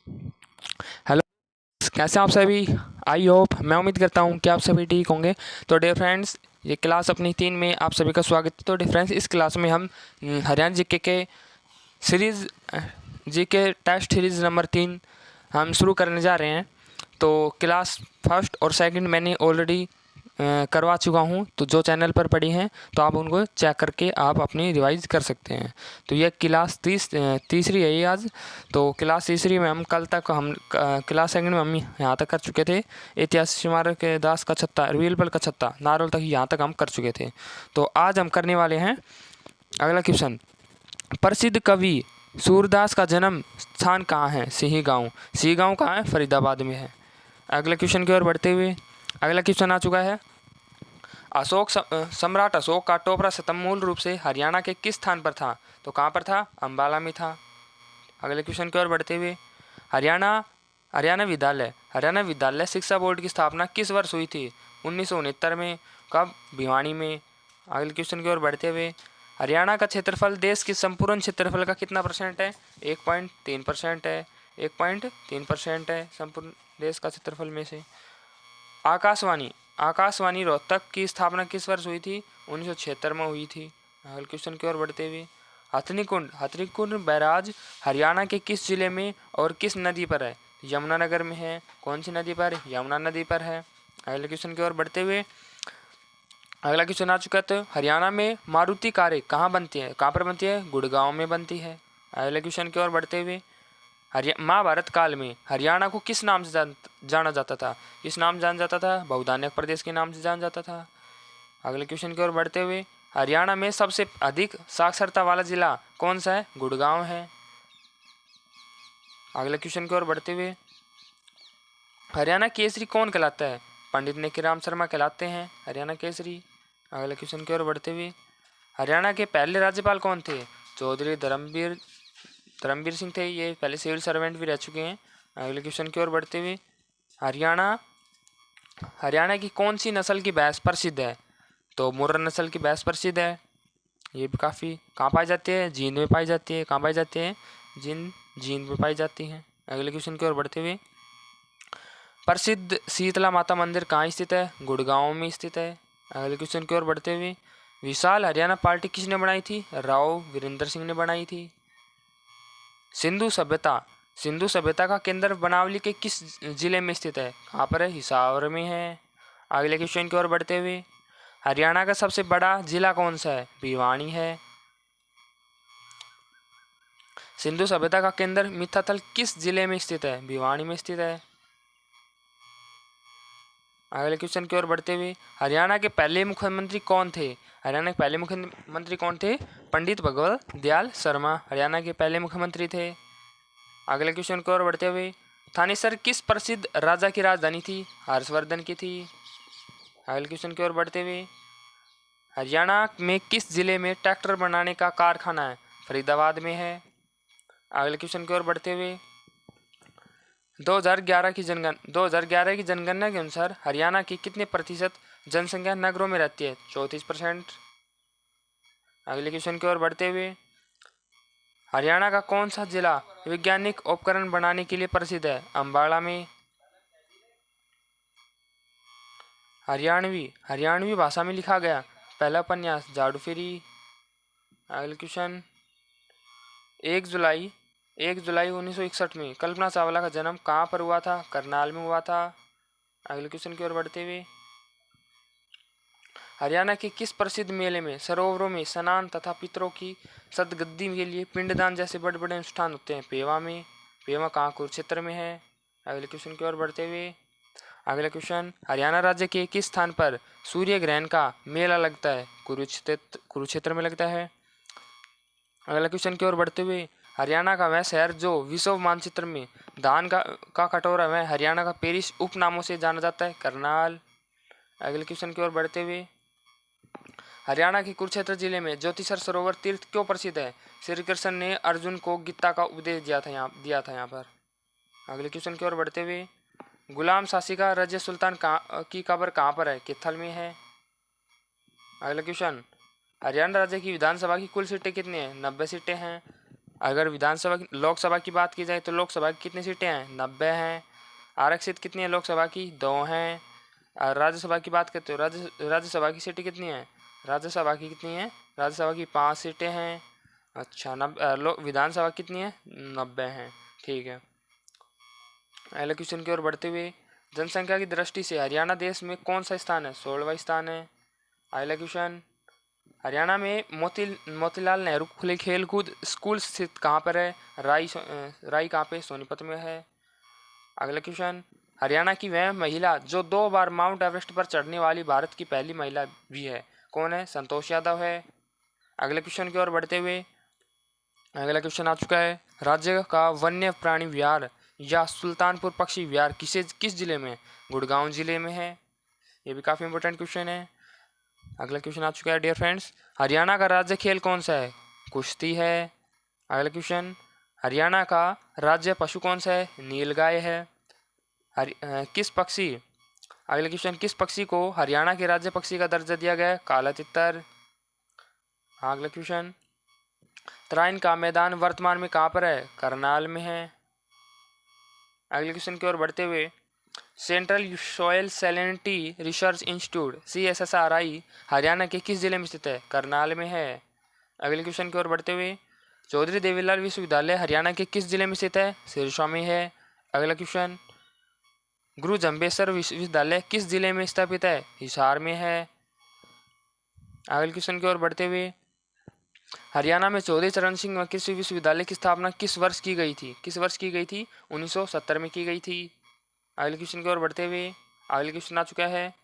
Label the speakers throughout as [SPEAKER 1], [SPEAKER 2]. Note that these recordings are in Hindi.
[SPEAKER 1] हेलो, कैसे हैं आप सभी। आई होप, मैं उम्मीद करता हूं कि आप सभी ठीक होंगे। तो डियर फ्रेंड्स, ये क्लास अपनी 3 में आप सभी का स्वागत है। तो डियर फ्रेंड्स, इस क्लास में हम हरियाणा जीके के series GK test series number 3 हम शुरू करने जा रहे हैं। तो क्लास फर्स्ट और सेकंड मैंने ऑलरेडी करवा चुका हूं, तो जो चैनल पर पड़ी हैं तो आप उनको चेक करके आप अपनी रिवाइज कर सकते हैं। तो यह क्लास तीसरी है ये आज। तो क्लास तीसरी में हम कल तक हम क्लास सेकंड में हम यहाँ तक कर चुके थे। ऐतिहासिक स्मारक दास का छत्ता, रवीलबल का छत्ता, नारोल तक यहाँ तक हम कर चुके थे। तो आज हम करने वाले हैं अगला क्वेश्चन। प्रसिद्ध कवि सूरदास का जन्म स्थान कहाँ है? सिहीगांव। सिहीगांव कहाँ है? फरीदाबाद में है। अगले क्वेश्चन की ओर बढ़ते हुए अगला क्वेश्चन आ चुका है। सम्राट अशोक का टोपरा स्तंभ मूल रूप से हरियाणा के किस स्थान पर था? तो कहाँ पर था? अंबाला में था। अगले क्वेश्चन की ओर बढ़ते हुए हरियाणा विद्यालय शिक्षा बोर्ड की स्थापना किस वर्ष हुई थी? 1969 में। कब? भिवानी में। अगले क्वेश्चन की ओर बढ़ते हुए हरियाणा का क्षेत्रफल देश के संपूर्ण क्षेत्रफल का कितना परसेंट है? 1.3% है। 1.3% है संपूर्ण देश का क्षेत्रफल में से। आकाशवाणी रोहतक की स्थापना किस वर्ष हुई थी? 1976 में हुई थी। अगले क्वेश्चन की ओर बढ़ते हुए हथनीकुंड बैराज हरियाणा के किस जिले में और किस नदी पर है? यमुनानगर में है। कौन सी नदी पर? यमुना नदी पर है। अगले क्वेश्चन की ओर बढ़ते हुए अगला क्वेश्चन आ चुका है। तो हरियाणा में मारुति कारें कहाँ बनती है? कहाँ पर बनती है? गुड़गांव में बनती है। अगले क्वेश्चन की ओर बढ़ते हुए महाभारत काल में हरियाणा को किस नाम से जाना जाता था? किस नाम जाना जाता था? बहुधान्यक प्रदेश के नाम से जाना जाता था। अगले क्वेश्चन की ओर बढ़ते हुए हरियाणा में सबसे अधिक साक्षरता वाला जिला कौन सा है? गुड़गांव है। अगले क्वेश्चन की ओर बढ़ते हुए हरियाणा केसरी कौन कहलाता है? पंडित नेकीराम शर्मा कहलाते हैं हरियाणा केसरी। अगले क्वेश्चन की ओर बढ़ते हुए हरियाणा के पहले राज्यपाल कौन थे? चौधरी धर्मवीर सिंह थे। ये पहले सिविल सर्वेंट भी रह चुके हैं। अगले क्वेश्चन की ओर बढ़ते हुए हरियाणा की कौन सी नस्ल की भैंस प्रसिद्ध है? तो मुर्रा नस्ल की भैंस प्रसिद्ध है। ये भी काफ़ी कहाँ पाई जाती है? जींद में पाई जाती है। कहाँ पाई जाती है? जींद में पाई जाती है। अगले क्वेश्चन की ओर बढ़ते हुए प्रसिद्ध शीतला माता मंदिर कहाँ स्थित है? गुड़गांव में स्थित है। अगले क्वेश्चन की ओर बढ़ते हुए विशाल हरियाणा पार्टी किसने बनाई थी? राव वीरेंद्र सिंह ने बनाई थी। सिंधु सभ्यता का केंद्र बनावली के किस जिले में स्थित है? कहाँ पर है? हिसार में है। अगले क्वेश्चन की ओर बढ़ते हुए हरियाणा का सबसे बड़ा जिला कौन सा है? भिवानी है। सिंधु सभ्यता का केंद्र मित्थाथल किस जिले में स्थित है? भिवानी में स्थित है। अगले क्वेश्चन की ओर बढ़ते हुए हरियाणा के पहले मुख्यमंत्री कौन थे? हरियाणा के पहले मुख्यमंत्री कौन थे? पंडित भगवत दयाल शर्मा हरियाणा के पहले मुख्यमंत्री थे। अगले क्वेश्चन की ओर बढ़ते हुए थानेसर किस प्रसिद्ध राजा की राजधानी थी? हर्षवर्धन की थी। अगले क्वेश्चन की ओर बढ़ते हुए हरियाणा में किस जिले में ट्रैक्टर बनाने का कारखाना है? फरीदाबाद में है। अगले क्वेश्चन की ओर बढ़ते हुए 2011 की जनगणना के अनुसार हरियाणा की कितने प्रतिशत जनसंख्या नगरों में रहती है? 34%। अगले क्वेश्चन की ओर बढ़ते हुए हरियाणा का कौन सा जिला वैज्ञानिक उपकरण बनाने के लिए प्रसिद्ध है? अंबाला में। हरियाणवी भाषा में लिखा गया पहला उपन्यास जादूफेरी। अगले क्वेश्चन 1 जुलाई 1961 में कल्पना चावला का जन्म कहाँ पर हुआ था? करनाल में हुआ था। अगले क्वेश्चन की ओर बढ़ते हुए हरियाणा के किस प्रसिद्ध मेले में सरोवरों में स्नान तथा पितरों की सदगद्दी के लिए पिंडदान जैसे बड़े बड़े अनुष्ठान होते हैं? पेवा में। पेवा कहाँ? कुरुक्षेत्र में है। अगले क्वेश्चन की ओर बढ़ते हुए अगला क्वेश्चन हरियाणा राज्य के किस स्थान पर सूर्य ग्रहण का मेला लगता है? कुरुक्षेत्र में लगता है। अगला क्वेश्चन की ओर बढ़ते हुए हरियाणा का वह शहर जो विश्व मानचित्र में धान का कटोरा वह हरियाणा का पेरिस उपनामों से जाना जाता है? करनाल। अगले क्वेश्चन की ओर बढ़ते हुए हरियाणा के कुरुक्षेत्र जिले में ज्योतिषर सरोवर तीर्थ क्यों प्रसिद्ध है? श्री कृष्ण ने अर्जुन को गीता का उपदेश दिया था यहाँ पर। अगले क्वेश्चन की ओर बढ़ते हुए गुलाम शासी का रजिया सुल्तान की कब्र कहाँ पर है? कैथल में है। अगला क्वेश्चन हरियाणा राज्य की विधानसभा की कुल सीटें कितनी हैं? 90 सीटें हैं। अगर लोकसभा की बात की जाए तो लोकसभा की कितनी सीटें हैं? 90 हैं। आरक्षित कितनी है लोकसभा की? 2 हैं। राज्यसभा की बात करते हो, राज्यसभा की सीटें कितनी हैं? राज्यसभा की कितनी है? राज्यसभा की 5 सीटें हैं। अच्छा, विधानसभा कितनी है? 90 हैं। ठीक है। अगले क्वेश्चन की ओर बढ़ते हुए, जनसंख्या की दृष्टि से हरियाणा देश में कौन सा स्थान है? 16वां स्थान है। अगला क्वेश्चन, हरियाणा में मोतीलाल नेहरू खुले खेल कूद स्कूल स्थित कहाँ पर है? राई कहाँ पे? सोनीपत में है। अगला क्वेश्चन, हरियाणा की वह महिला जो 2 बार माउंट एवरेस्ट पर चढ़ने वाली भारत की पहली महिला भी है, कौन है? संतोष यादव है। अगले क्वेश्चन की ओर बढ़ते हुए, अगला क्वेश्चन आ चुका है, राज्य का वन्य प्राणी विहार या सुल्तानपुर पक्षी विहार किस जिले में? गुड़गांव जिले में है। ये भी काफ़ी इंपॉर्टेंट क्वेश्चन है। अगला क्वेश्चन आ चुका है डियर फ्रेंड्स, हरियाणा का राज्य खेल कौन सा है? कुश्ती है। अगला क्वेश्चन, हरियाणा का राज्य पशु कौन सा है? नीलगाय है। किस पक्षी अगला क्वेश्चन, किस पक्षी को हरियाणा के राज्य पक्षी का दर्जा दिया गया है? काला तितर। अगला क्वेश्चन, तराइन का मैदान वर्तमान में कहाँ पर है? करनाल में है। अगले क्वेश्चन की ओर बढ़ते हुए, central soil salinity research institute CSSRI Haryana के किस जिले में स्थित है? करनाल में है। अगले क्वेश्चन की ओर बढ़ते हुए, चौधरी देवीलाल विश्वविद्यालय हरियाणा के किस जिले में स्थित है? सिरसा में है। अगला क्वेश्चन, गुरु जम्बेश्वर विश्वविद्यालय किस जिले में स्थापित है? हिसार में है। अगले क्वेश्चन की ओर बढ़ते हुए, हरियाणा में चौधरी चरण सिंह कृषि विश्वविद्यालय की स्थापना किस वर्ष की गई थी? 1970 में की गई थी। अगले क्वेश्चन की ओर बढ़ते हुए, अगले क्वेश्चन आ चुका है,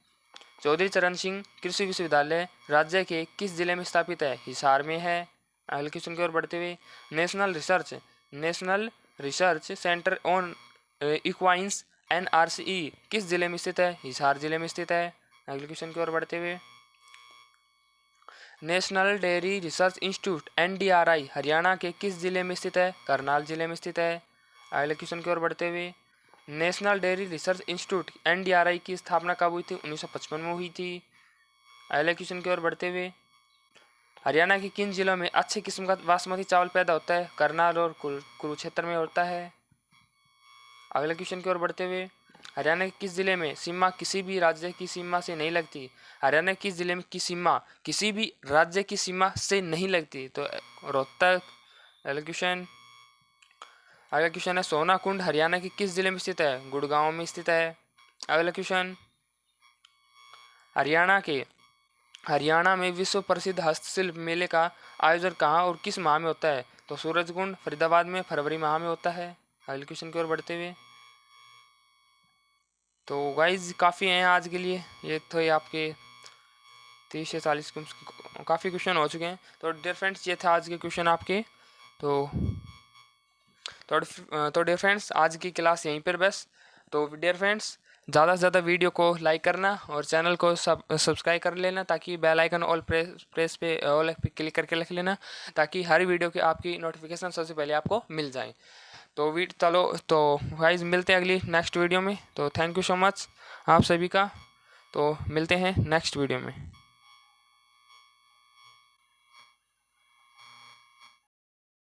[SPEAKER 1] चौधरी चरण सिंह कृषि विश्वविद्यालय राज्य के किस जिले में स्थापित है? हिसार में है। अगले क्वेश्चन की ओर बढ़ते हुए, national research centre on equines NRCE किस जिले में स्थित है? हिसार जिले में स्थित है। अगले क्वेश्चन की ओर बढ़ते हुए, national dairy research institute NDRI Haryana के किस जिले में स्थित है? करनाल जिले में स्थित है। अगले क्वेश्चन की ओर बढ़ते हुए, national dairy research institute NDRI की स्थापना कब हुई थी? 1955 में हुई थी। अगले क्वेश्चन की ओर बढ़ते हुए, हरियाणा के किन जिलों में अच्छे किस्म का बासमती चावल पैदा होता है? करनाल और कुरुक्षेत्र में होता है। अगले क्वेश्चन की ओर बढ़ते हुए, हरियाणा के किस जिले में सीमा किसी भी राज्य की सीमा से नहीं लगती? हरियाणा किस जिले में की सीमा किसी भी राज्य की सीमा से नहीं लगती? तो रोहतक। अगला क्वेश्चन है, सोना कुंड हरियाणा के किस जिले में स्थित है? गुड़गांव में स्थित है। अगला क्वेश्चन, हरियाणा में विश्व प्रसिद्ध हस्तशिल्प मेले का आयोजन कहाँ और किस माह में होता है? तो सूरजकुंड फरीदाबाद में फरवरी माह में होता है। अगले क्वेश्चन की ओर बढ़ते हुए, तो गाइज काफ़ी हैं आज के लिए, ये तो ये आपके 30 से 40 काफ़ी क्वेश्चन हो चुके हैं। तो डियर फ्रेंड्स, ये था आज के क्वेश्चन आपके। तो डियर फ्रेंड्स, आज की क्लास यहीं पर बस। तो डियर फ्रेंड्स, ज़्यादा से ज़्यादा वीडियो को लाइक करना और चैनल को सब्सक्राइब कर लेना, ताकि बेल आइकन ऑल पे क्लिक करके रख लेना, ताकि हर वीडियो की आपकी नोटिफिकेशन सबसे पहले आपको मिल जाए। तो चलो, तो गाइस मिलते हैं अगली नेक्स्ट वीडियो में। तो थैंक यू सो मच आप सभी का। तो मिलते हैं नेक्स्ट वीडियो में।